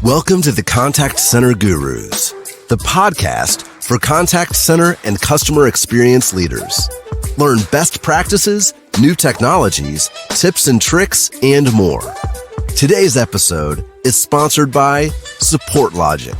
Welcome to the Contact Center Gurus, the podcast for contact center and customer experience leaders. Learn best practices, new technologies, tips and tricks, and more. Today's episode is sponsored by Support Logic.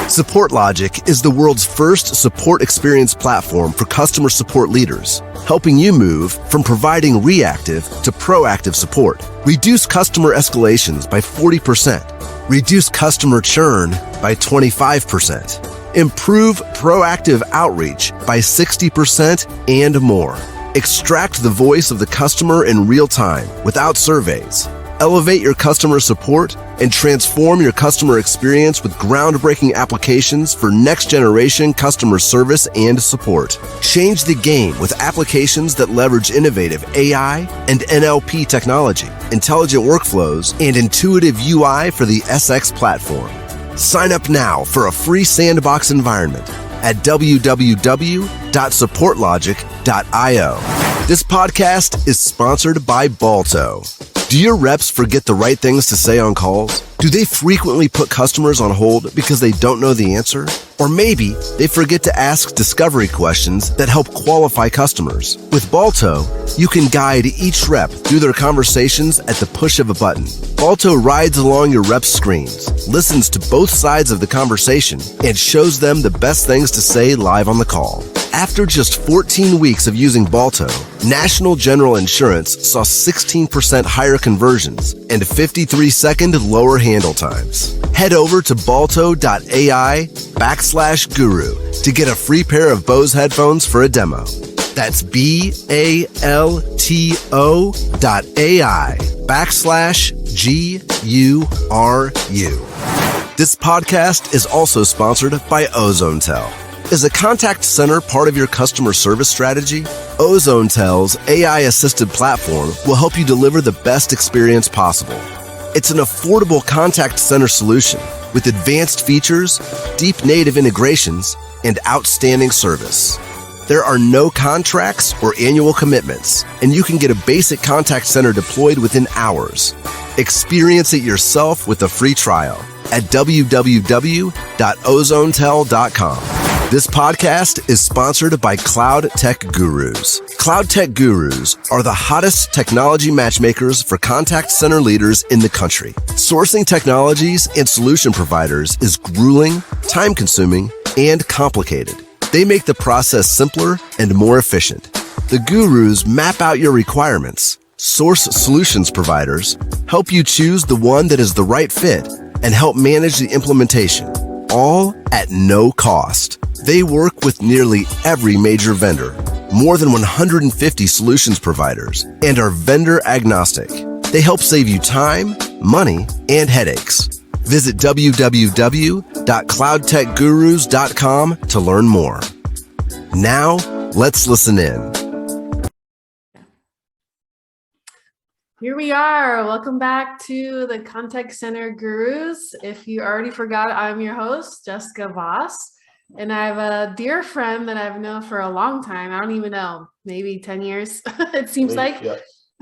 Support Logic is the world's first support experience platform for customer support leaders, helping you move from providing reactive to proactive support. Reduce customer escalations by 40%. Reduce customer churn by 25%. Improve proactive outreach by 60% and more. Extract the voice of the customer in real time without surveys. Elevate your customer support and transform your customer experience with groundbreaking applications for next-generation customer service and support. Change the game with applications that leverage innovative AI and NLP technology, intelligent workflows, and intuitive UI for the SX platform. Sign up now for a free sandbox environment at www.supportlogic.io. This podcast is sponsored by Balto. Do your reps forget the right things to say on calls? Do they frequently put customers on hold because they don't know the answer? Or maybe they forget to ask discovery questions that help qualify customers. With Balto, you can guide each rep through their conversations at the push of a button. Balto rides along your reps' screens, listens to both sides of the conversation, and shows them the best things to say live on the call. After just 14 weeks of using Balto, National General Insurance saw 16% higher conversions and 53-second lower handle times. Head over to balto.ai/guru to get a free pair of Bose headphones for a demo. That's BALTO.ai/GURU. This podcast is also sponsored by OzoneTel. Is a contact center part of your customer service strategy? OzoneTel's AI-assisted platform will help you deliver the best experience possible. It's an affordable contact center solution with advanced features, deep native integrations, and outstanding service. There are no contracts or annual commitments, and you can get a basic contact center deployed within hours. Experience it yourself with a free trial at www.ozonetel.com. This podcast is sponsored by Cloud Tech Gurus. Cloud Tech Gurus are the hottest technology matchmakers for contact center leaders in the country. Sourcing technologies and solution providers is grueling, time-consuming, and complicated. They make the process simpler and more efficient. The Gurus map out your requirements, source solutions providers, help you choose the one that is the right fit, and help manage the implementation, all at no cost. They work with nearly every major vendor, more than 150 solutions providers, and are vendor agnostic. They help save you time, money, and headaches. Visit www.cloudtechgurus.com to learn more. Now, let's listen in. Here we are. Welcome back to the Contact Center Gurus. If you already forgot, I'm your host, Jessica Voss, and I have a dear friend that I've known for a long time. I don't even know, maybe 10 years. It seems like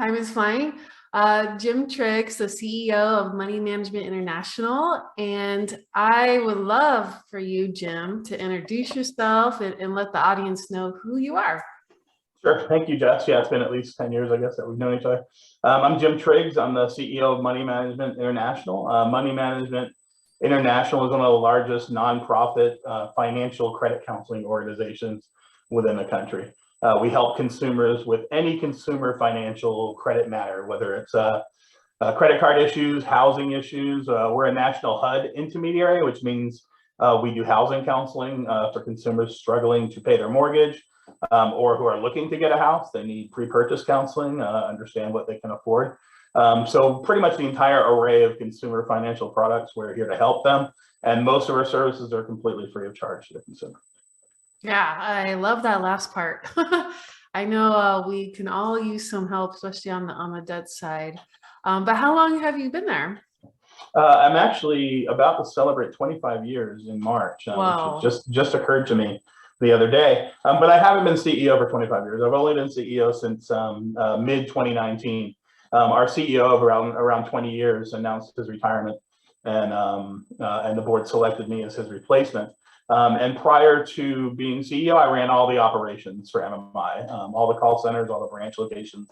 time is flying. Jim Triggs, the CEO of Money Management International. And I would love for you, Jim, to introduce yourself and let the audience know who you are. Sure. Thank you, Jess. Yeah, it's been at least 10 years, I guess, that we've known each other. I'm Jim Triggs. I'm the CEO of Money Management International. Money Management International is one of the largest nonprofit financial credit counseling organizations within the country. We help consumers with any consumer financial credit matter, whether it's credit card issues, housing issues. We're a national HUD intermediary, which means we do housing counseling for consumers struggling to pay their mortgage or who are looking to get a house. They need pre-purchase counseling, understand what they can afford. So pretty much the entire array of consumer financial products, we're here to help them. And most of our services are completely free of charge to the consumer. Yeah, I love that last part. I know we can all use some help, especially on the debt side. But how long have you been there? I'm actually about to celebrate 25 years in March, which just occurred to me the other day. But I haven't been CEO for 25 years. I've only been CEO since mid 2019. Our CEO of around 20 years announced his retirement and the board selected me as his replacement. And prior to being CEO, I ran all the operations for MMI, all the call centers, all the branch locations.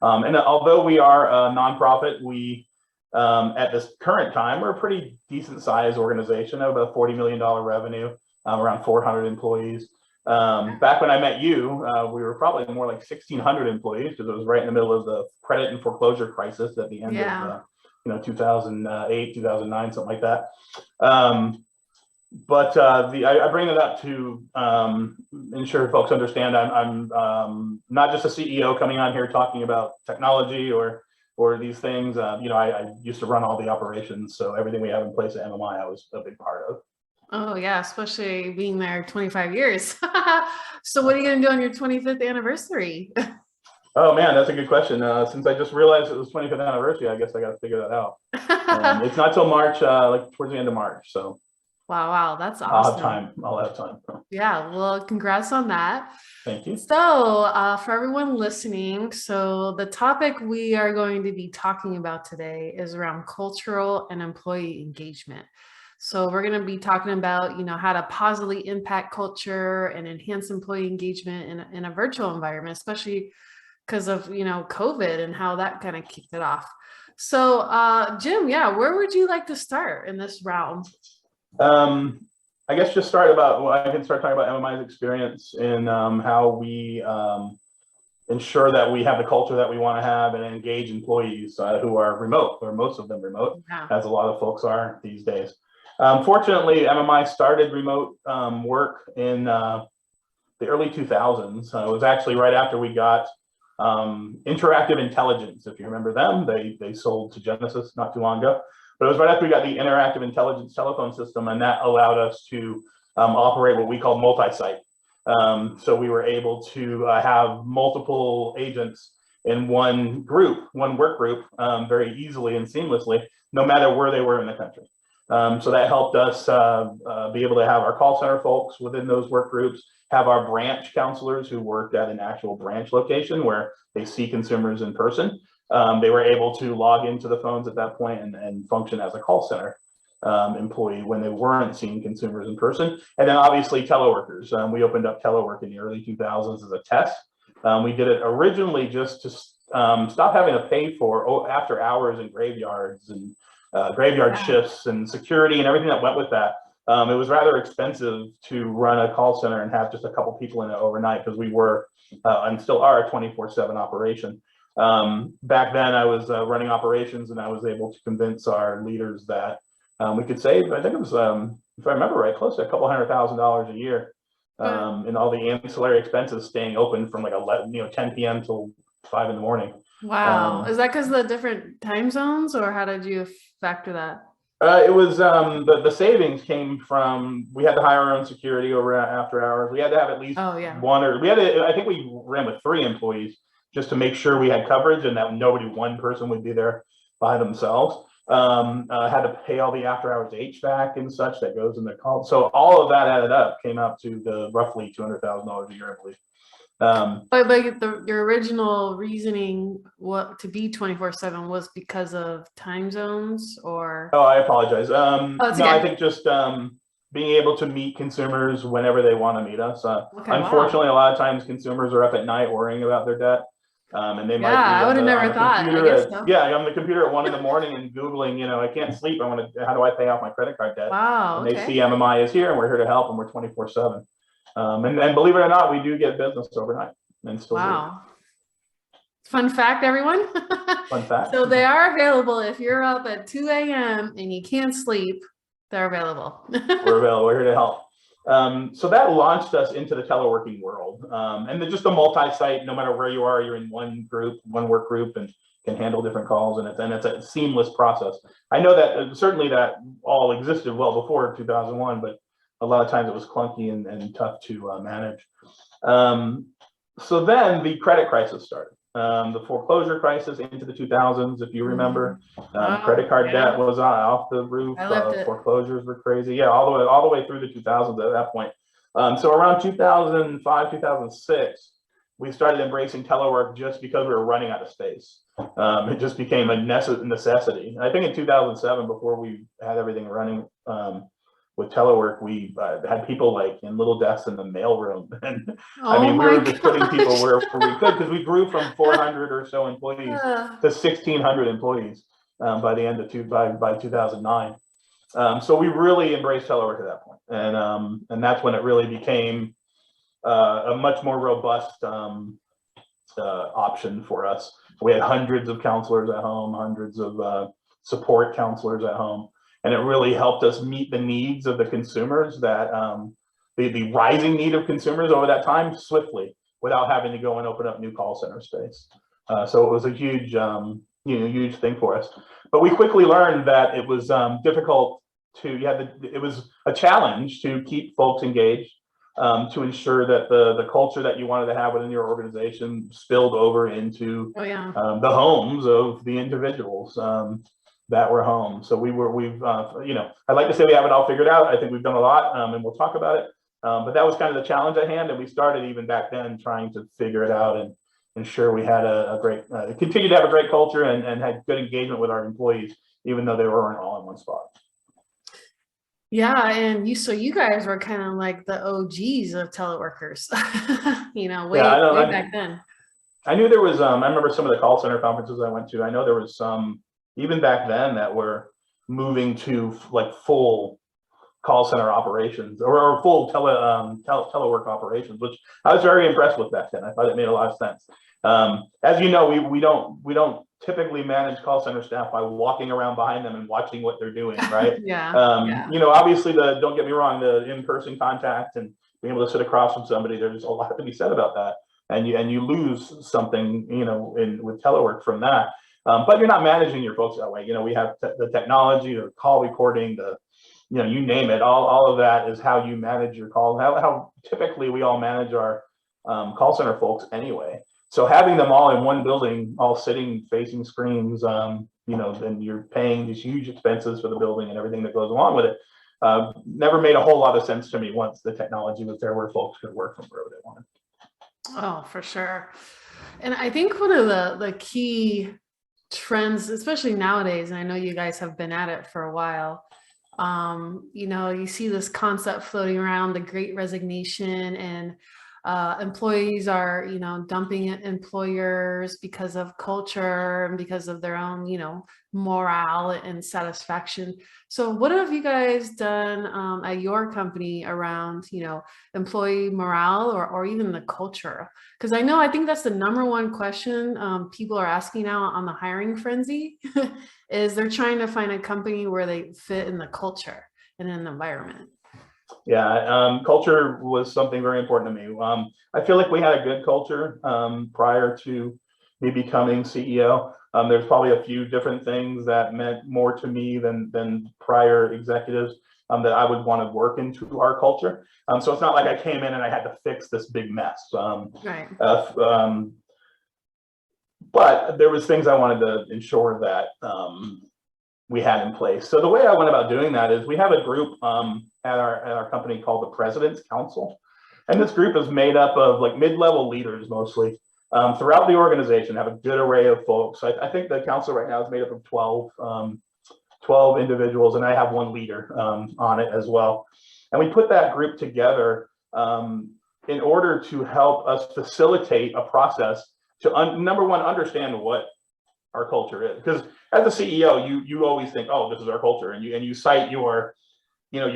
And although we are a nonprofit, we at this current time, we're a pretty decent sized organization of about $40 million revenue, around 400 employees. Back when I met you, we were probably more like 1,600 employees because it was right in the middle of the credit and foreclosure crisis at the end of 2008, 2009, something like that. But I bring it up to ensure folks understand I'm not just a CEO coming on here talking about technology or these things. I used to run all the operations, so everything we have in place at MMI, I was a big part of. Oh yeah, especially being there 25 years. So what are you going to do on your 25th anniversary? Oh man, that's a good question. Since I just realized it was 25th anniversary, I guess I got to figure that out. It's not till March, like towards the end of March. So. Wow, that's awesome. I'll have time. Yeah, well, congrats on that. Thank you. So for everyone listening, so the topic we are going to be talking about today is around cultural and employee engagement. So we're going to be talking about, how to positively impact culture and enhance employee engagement in a virtual environment, especially because of, COVID and how that kind of kicked it off. So Jim, where would you like to start in this round? I guess just I can start talking about MMI's experience in how we ensure that we have the culture that we want to have and engage employees who are remote, or most of them remote, as a lot of folks are these days. Fortunately, MMI started remote work in the early 2000s. It was actually right after we got Interactive Intelligence. If you remember them, they sold to Genesis not too long ago. But it was right after we got the Interactive Intelligence telephone system, and that allowed us to operate what we call multi-site. So we were able to have multiple agents in one work group, very easily and seamlessly, no matter where they were in the country. So that helped us be able to have our call center folks within those work groups, have our branch counselors who worked at an actual branch location where they see consumers in person. They were able to log into the phones at that point and function as a call center employee when they weren't seeing consumers in person. And then obviously teleworkers. We opened up telework in the early 2000s as a test. We did it originally just to stop having to pay for after hours and graveyards and graveyard shifts and security and everything that went with that. It was rather expensive to run a call center and have just a couple people in it overnight because we were and still are a 24/7 operation. Back then I was running operations, and I was able to convince our leaders that we could save, I think it was, if I remember right, close to a couple $100,000 a year in all the ancillary expenses staying open from like 10 p.m. till 5 in the morning. Wow. Is that because of the different time zones, or how did you factor that? It was the savings came from, we had to hire our own security over after hours. We had to have at least I think we ran with 3 employees just to make sure we had coverage and that one person would be there by themselves. Had to pay all the after hours HVAC and such that goes in the call. So all of that added up came out to the roughly $200,000 a year, I believe. But your original reasoning to be 24/7 was because of time zones, or? Oh, I apologize. Okay. I think just being able to meet consumers whenever they want to meet us. Unfortunately, a lot of times consumers are up at night worrying about their debt. And they might be I would have never thought. I'm on the computer at 1 in the morning and Googling, I can't sleep. How do I pay off my credit card debt? Wow. And they see MMI is here and we're here to help, and we're 24/7. And believe it or not, we do get business overnight and still do. Fun fact, everyone. Fun fact. So they are available if you're up at 2 a.m. and you can't sleep. They're available. We're available. We're here to help. So that launched us into the teleworking world, and just the multi-site. No matter where you are, you're in one work group, and can handle different calls, and it's a seamless process. I know that certainly that all existed well before 2001, but a lot of times it was clunky and tough to manage. So then the credit crisis started. The foreclosure crisis into the 2000s, if you remember. Credit card debt was off the roof. Foreclosures were crazy. All the way through the 2000s at that point. So around 2005, 2006, we started embracing telework just because we were running out of space. It just became a necessity. And I think in 2007, before we had everything running with telework, we had people like in little desks in the mailroom. And I mean, we were just putting people where we could, because we grew from 400 or so employees to 1,600 employees by the end of by 2009. So we really embraced telework at that point. And that's when it really became a much more robust option for us. We had hundreds of counselors at home, hundreds of support counselors at home, and it really helped us meet the needs of the consumers, that the rising need of consumers over that time swiftly, without having to go and open up new call center space. So it was a huge, huge thing for us. But we quickly learned that it was difficult it was a challenge to keep folks engaged. To ensure that the culture that you wanted to have within your organization spilled over into the homes of the individuals that were home. So I'd like to say we have it all figured out. I think we've done a lot, and we'll talk about it. But that was kind of the challenge at hand, and we started even back then trying to figure it out and ensure we had a great, continue to have a great culture and had good engagement with our employees, even though they weren't all in one spot. Yeah, and you guys were kind of like the OGs of teleworkers, way back then. I knew there was, I remember some of the call center conferences I went to. I know there was some, even back then, that were moving to like full call center operations or full telework operations, which I was very impressed with back then. I thought it made a lot of sense. As you know, we don't typically manage call center staff by walking around behind them and watching what they're doing, right? Obviously, don't get me wrong, the in-person contact and being able to sit across from somebody, there's a lot to be said about that, and you lose something, with telework from that. But you're not managing your folks that way. We have the technology, the call recording, you name it. All of that is how you manage your call. How typically we all manage our call center folks anyway. So having them all in one building, all sitting facing screens, then you're paying these huge expenses for the building and everything that goes along with it. Never made a whole lot of sense to me once the technology was there where folks could work from wherever they wanted. Oh, for sure. And I think one of the key trends, especially nowadays, and I know you guys have been at it for a while, you see this concept floating around, the Great Resignation, and employees are, dumping employers because of culture and because of their own, morale and satisfaction. So what have you guys done at your company around, employee morale or even the culture? Because I think that's the number one question people are asking now on the hiring frenzy is they're trying to find a company where they fit in the culture and in the environment. Yeah, culture was something very important to me. I feel like we had a good culture prior to me becoming CEO. There's probably a few different things that meant more to me than prior executives that I would want to work into our culture. So it's not like I came in and I had to fix this big mess. Right. But there was things I wanted to ensure that we had in place. So the way I went about doing that is we have a group at our company called the President's Council. And this group is made up of like mid-level leaders mostly throughout the organization, have a good array of folks. I think the council right now is made up of 12 individuals, and I have one leader on it as well. And we put that group together in order to help us facilitate a process to, number one, understand what our culture is. Because as a CEO, you always think, oh, this is our culture, and you cite your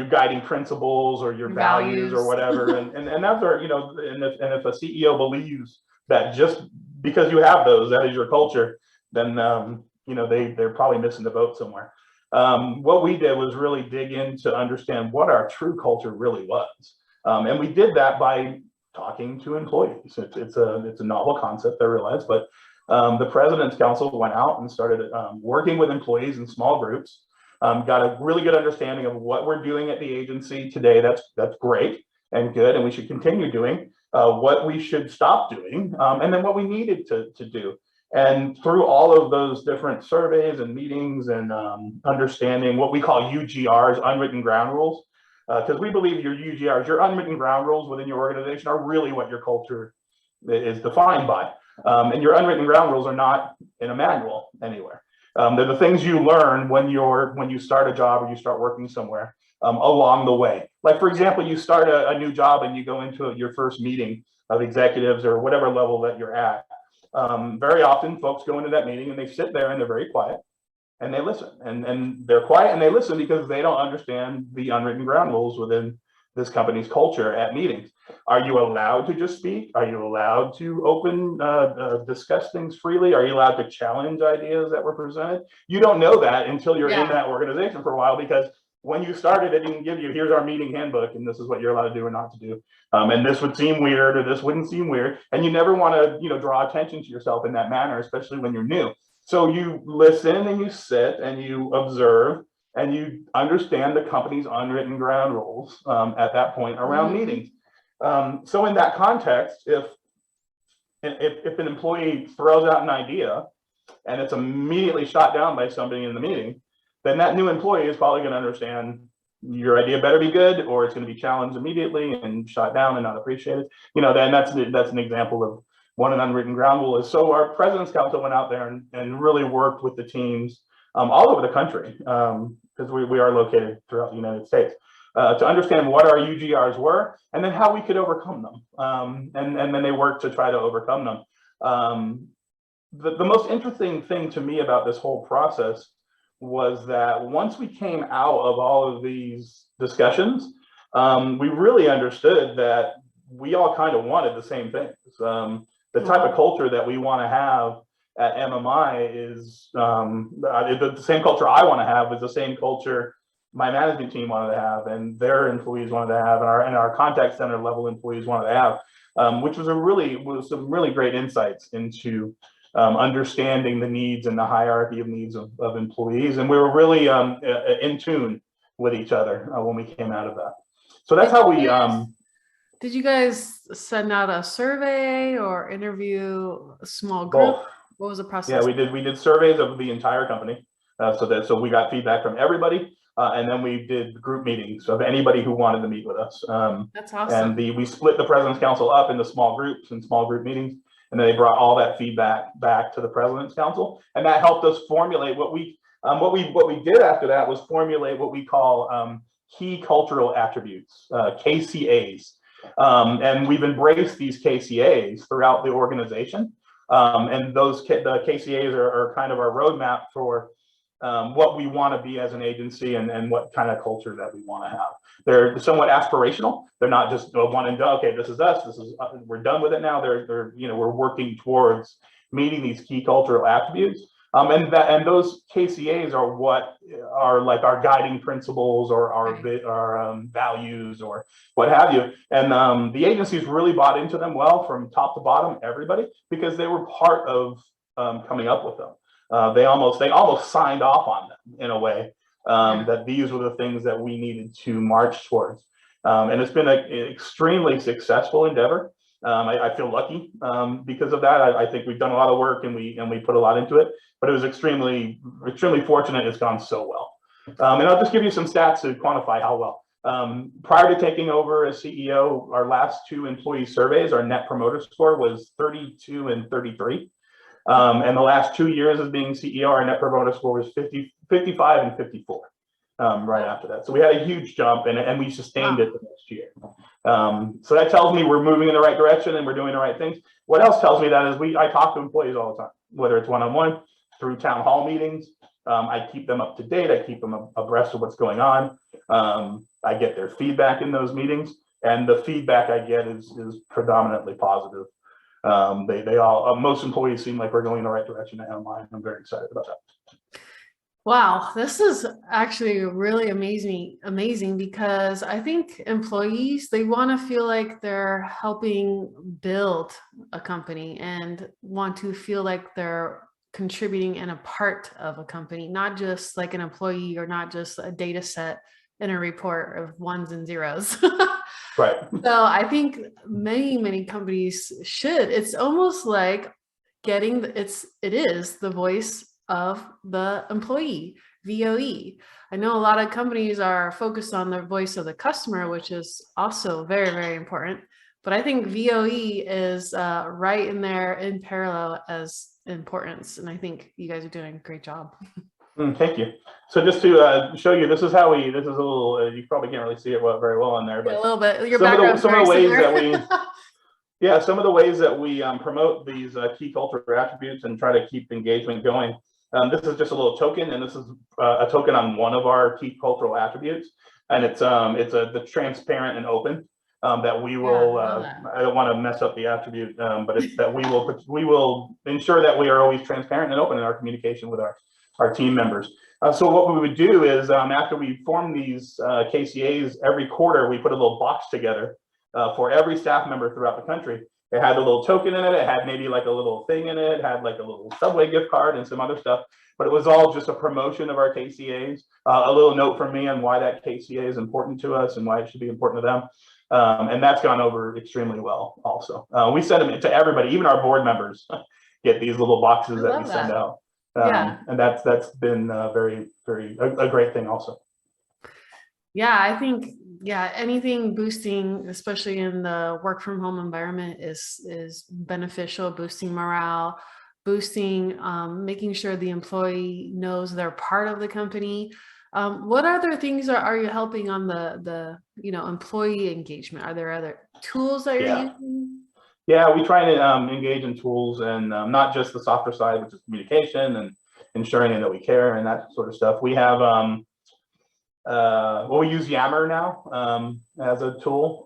guiding principles or your values or whatever, and that's our, and if a CEO believes that just because you have those, that is your culture, then they're probably missing the boat somewhere. What we did was really dig in to understand what our true culture really was, and we did that by talking to employees. It's a novel concept, I realize, but the President's Council went out and started working with employees in small groups. Got a really good understanding of what we're doing at the agency today. That's great and good, and we should continue doing. What we should stop doing, and then what we needed to do. And through all of those different surveys and meetings and understanding what we call UGRs, unwritten ground rules, because we believe your UGRs, your unwritten ground rules within your organization, are really what your culture is defined by. And your unwritten ground rules are not in a manual anywhere. They're the things you learn when you start a job or you start working somewhere along the way. Like, for example, you start a new job and you go into your first meeting of executives or whatever level that you're at. Very often folks go into that meeting and they sit there and they're very quiet and they listen, and they're quiet and they listen because they don't understand the unwritten ground rules within this company's culture at meetings. Are you allowed to just speak? Are you allowed to discuss things freely? Are you allowed to challenge ideas that were presented? You don't know that until you're in that organization for a while, because when you started, it didn't give you, here's our meeting handbook, and this is what you're allowed to do or not to do. And this would seem weird, or this wouldn't seem weird. And you never want to, draw attention to yourself in that manner, especially when you're new. So you listen and you sit and you observe and you understand the company's unwritten ground rules at that point around meetings. So in that context, if an employee throws out an idea and it's immediately shot down by somebody in the meeting, then that new employee is probably going to understand your idea better be good, or it's going to be challenged immediately and shot down and not appreciated. Then that's an example of what an unwritten ground rule is. So our President's Council went out there and really worked with the teams all over the country, because we are located throughout the United States, to understand what our UGRs were and then how we could overcome them. And then they worked to try to overcome them. The most interesting thing to me about this whole process was that once we came out of all of these discussions, we really understood that we all kind of wanted the same things. The type of culture that we want to have at MMI is the same culture I want to have is the same culture my management team wanted to have, and their employees wanted to have, and our contact center level employees wanted to have, which was some really great insights into understanding the needs and the hierarchy of needs of employees. And we were really in tune with each other when we came out of that. So that's how we. Did you guys send out a survey or interview a small group? Both. What was the process? Yeah, we did surveys of the entire company, so we got feedback from everybody, and then we did group meetings of anybody who wanted to meet with us. That's awesome. And we split the President's Council up into small groups and small group meetings, and then they brought all that feedback back to the President's Council, and that helped us formulate what we did after that was formulate what we call key cultural attributes, KCAs. And we've embraced these KCAs throughout the organization. And the KCAs are kind of our roadmap for what we want to be as an agency and what kind of culture that we want to have. They're somewhat aspirational. They're not just one and done. Okay, this is us. We're done with it now. We're working towards meeting these key cultural attributes. And those KCAs are what are like our guiding principles or our values or what have you. And the agencies really bought into them well from top to bottom, everybody, because they were part of coming up with them. They almost signed off on them in a way, that these were the things that we needed to march towards. And it's been an extremely successful endeavor. I feel lucky because of that. I think we've done a lot of work and we put a lot into it, but it was extremely fortunate it's gone so well. And I'll just give you some stats to quantify how well. Prior to taking over as CEO, our last two employee surveys, our net promoter score was 32 and 33. And the last 2 years of being CEO, our net promoter score was 55 and 54. Right after that. So we had a huge jump and we sustained it the next year. So that tells me we're moving in the right direction and we're doing the right things. What else tells me that is I talk to employees all the time, whether it's one-on-one, through town hall meetings. I keep them up to date. I keep them abreast of what's going on. I get their feedback in those meetings, and the feedback I get is predominantly positive. Most employees seem like we're going in the right direction at MMI. I'm very excited about that. Wow, this is actually really amazing because I think employees, they want to feel like they're helping build a company and want to feel like they're contributing and a part of a company, not just like an employee or not just a data set in a report of ones and zeros. Right. So I think many companies should. It's almost like it is the voice of the employee, VOE. I know a lot of companies are focused on the voice of the customer, which is also very important. But I think VOE is right in there in parallel as importance. And I think you guys are doing a great job. Thank you. So just to show you, this is a little, you probably can't really see it very well on there, but a little bit. Your some of the ways similar. that some of the ways that we promote these key cultural attributes and try to keep engagement going. This is just a little token, and this is a token on one of our key cultural attributes, and it's the transparent and open. That we will, I don't want to mess up the attribute, but it's that we will ensure that we are always transparent and open in our communication with our team members. So what we would do is after we form these KCAs every quarter, we put a little box together for every staff member throughout the country. It had a little token in it. It had maybe like a little thing in it. It had like a little Subway gift card and some other stuff. But it was all just a promotion of our KCAs, a little note from me on why that KCA is important to us and why it should be important to them. And that's gone over extremely well also. We send them to everybody, even our board members get these little boxes that we send out. And that's been very, very a great thing also. Yeah, I think, anything boosting, especially in the work from home environment is beneficial, boosting morale, boosting, making sure the employee knows they're part of the company. What other things are you helping on the employee engagement? Are there other tools that you're using? Yeah, we try to engage in tools and not just the softer side, which is communication and ensuring that we care and that sort of stuff. We have we use Yammer now as a tool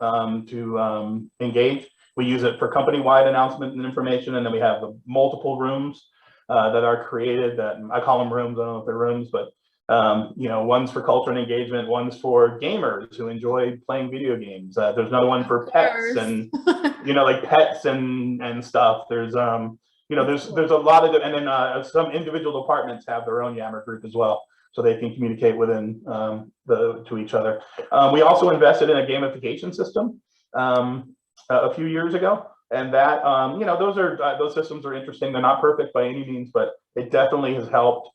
to engage. We use it for company-wide announcement and information, and then we have multiple rooms that are created. That I call them rooms. I don't know if they're rooms, but one's for culture and engagement, one's for gamers who enjoy playing video games. There's another one for pets and like pets and stuff. There's there's a lot of, and then some individual departments have their own Yammer group as well, so they can communicate within to each other. We also invested in a gamification system a few years ago, and that those systems are interesting. They're not perfect by any means, but it definitely has helped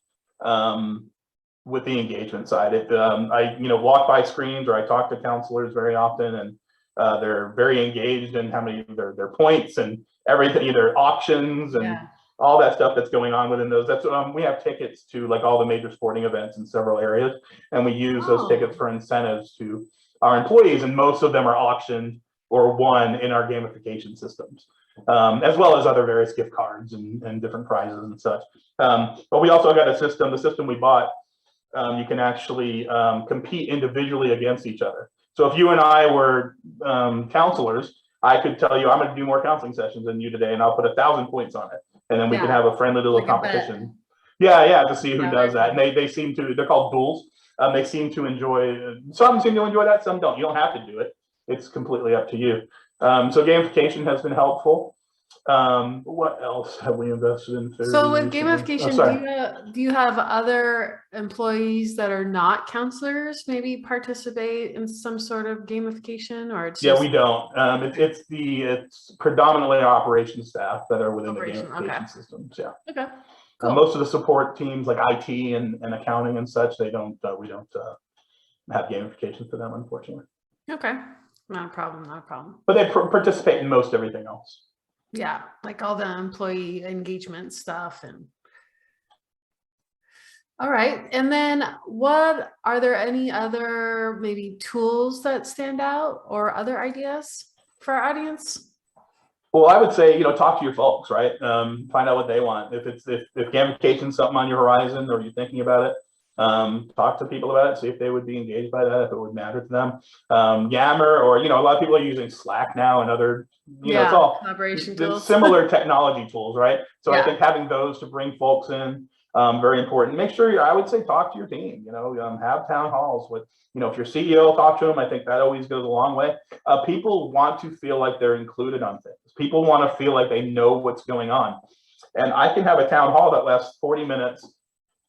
with the engagement side. I walk by screens or I talk to counselors very often, and they're very engaged in how many their points and everything, their auctions and all that stuff that's going on within those. That's we have tickets to like all the major sporting events in several areas, and we use those tickets for incentives to our employees, and most of them are auctioned or won in our gamification systems, as well as other various gift cards and different prizes and such. But we also got the system we bought, you can actually compete individually against each other. So if you and I were counselors, I could tell you I'm going to do more counseling sessions than you today, and I'll put 1,000 points on it, and then we can have a friendly little competition. To see who does that. And they seem to, they're called duels. They seem to enjoy, some seem to enjoy that, some don't. You don't have to do it. It's completely up to you. So gamification has been helpful. What else have we invested in? So with gamification, do you have other employees that are not counselors maybe participate in some sort of gamification, or it's we don't. It's predominantly our operations staff that are within the gamification systems. Yeah. Okay. Cool. Most of the support teams like IT and accounting and such, we don't have gamification for them, unfortunately. Okay. Not a problem. But they participate in most everything else. Yeah, like all the employee engagement stuff. And all right. And then are there any other maybe tools that stand out or other ideas for our audience? Well, I would say, talk to your folks, right? Find out what they want. If gamification is something on your horizon or you're thinking about it, talk to people about it, see if they would be engaged by that, if it would matter to them. Yammer, or a lot of people are using Slack now and other, it's all collaboration tools, similar technology tools, right? So I think having those to bring folks in, very important. Make sure I would say talk to your team. Have town halls with, if your CEO, talk to them. I think that always goes a long way. People want to feel like they're included on things. People want to feel like they know what's going on, and I can have a town hall that lasts 40 minutes.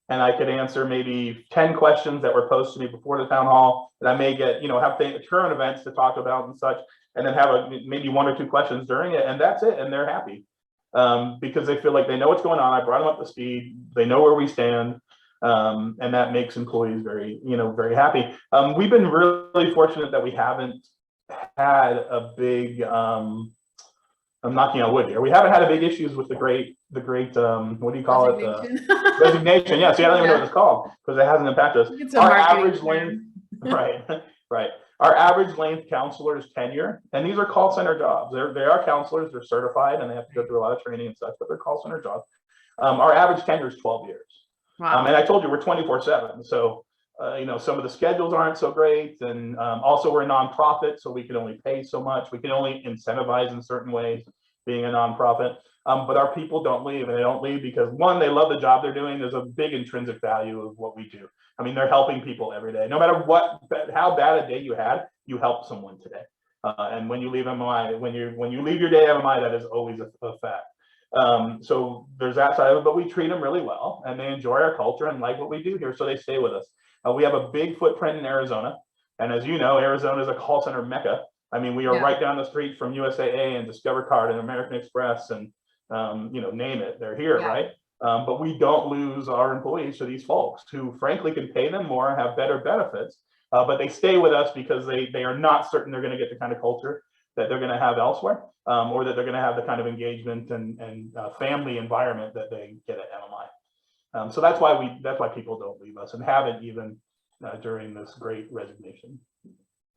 And I could answer maybe 10 questions that were posed to me before the town hall, and I may get, have current events to talk about and such, and then have maybe 1 or 2 questions during it, and that's it, and they're happy because they feel like they know what's going on. I brought them up to speed. They know where we stand, and that makes employees very, very happy. We've been really fortunate that we haven't had a big, I'm knocking on wood here. We haven't had a big issues with the great, what do you call it? Resignation. Yeah. See, I don't even know what it's called because it hasn't impacted us. It's a Our marketing average length, right. Our average length counselor's tenure, and these are call center jobs. They are counselors. They're certified and they have to go through a lot of training and such, but they're call center jobs. Our average tenure is 12 years. Wow. And I told you we're 24/7. So, some of the schedules aren't so great. And also we're a nonprofit, so we can only pay so much. We can only incentivize in certain ways being a nonprofit. But our people don't leave, and they don't leave because one, they love the job they're doing. There's a big intrinsic value of what we do. I mean, they're helping people every day. No matter how bad a day you had, you helped someone today. And when you leave MMI, when you leave your day at MMI, that is always a fact. So there's that side of it, but we treat them really well and they enjoy our culture and like what we do here. So they stay with us. We have a big footprint in Arizona. And as you know, Arizona is a call center mecca. I mean, we are right down the street from USAA and Discover Card and American Express and, name it, they're here, right? But we don't lose our employees to these folks who frankly can pay them more, have better benefits, but they stay with us because they are not certain they're going to get the kind of culture that they're going to have elsewhere, or that they're going to have the kind of engagement and family environment that they get at MMI. So that's why people don't leave us and haven't even during this great resignation.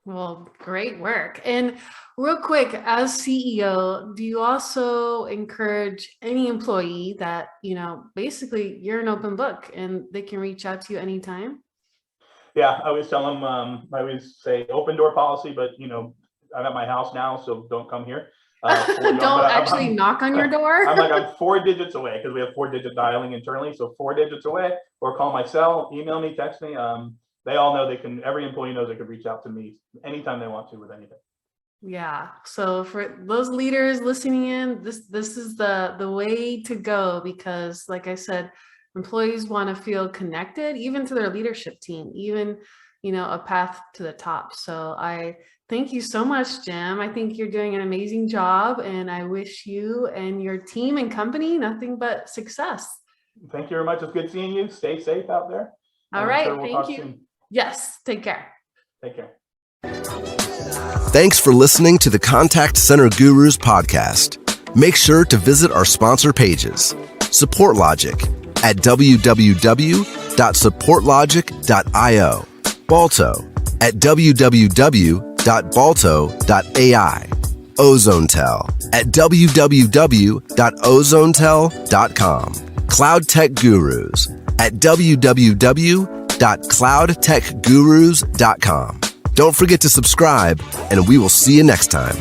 Well, great work. And real quick, as CEO, do you also encourage any employee that, basically you're an open book and they can reach out to you anytime? Yeah, I always tell them, I always say open door policy, but I'm at my house now, so don't come here. Don't actually knock on your door. I'm 4 digits away because we have 4-digit dialing internally. So 4 digits away, or call my cell, email me, text me. They all know every employee knows they can reach out to me anytime they want to with anything. Yeah. So for those leaders listening in, this is the way to go, because like I said, employees want to feel connected, even to their leadership team, even, a path to the top. So I thank you so much, Jim. I think you're doing an amazing job and I wish you and your team and company nothing but success. Thank you very much. It's good seeing you. Stay safe out there. All right. Thank you. Soon. Yes. Take care. Take care. Thanks for listening to the Contact Center Gurus podcast. Make sure to visit our sponsor pages. Support Logic at www.supportlogic.io. Balto at www.balto.ai. OzoneTel at www.ozonetel.com. Cloud Tech Gurus at www.cloudtechgurus.com. Don't forget to subscribe, and we will see you next time.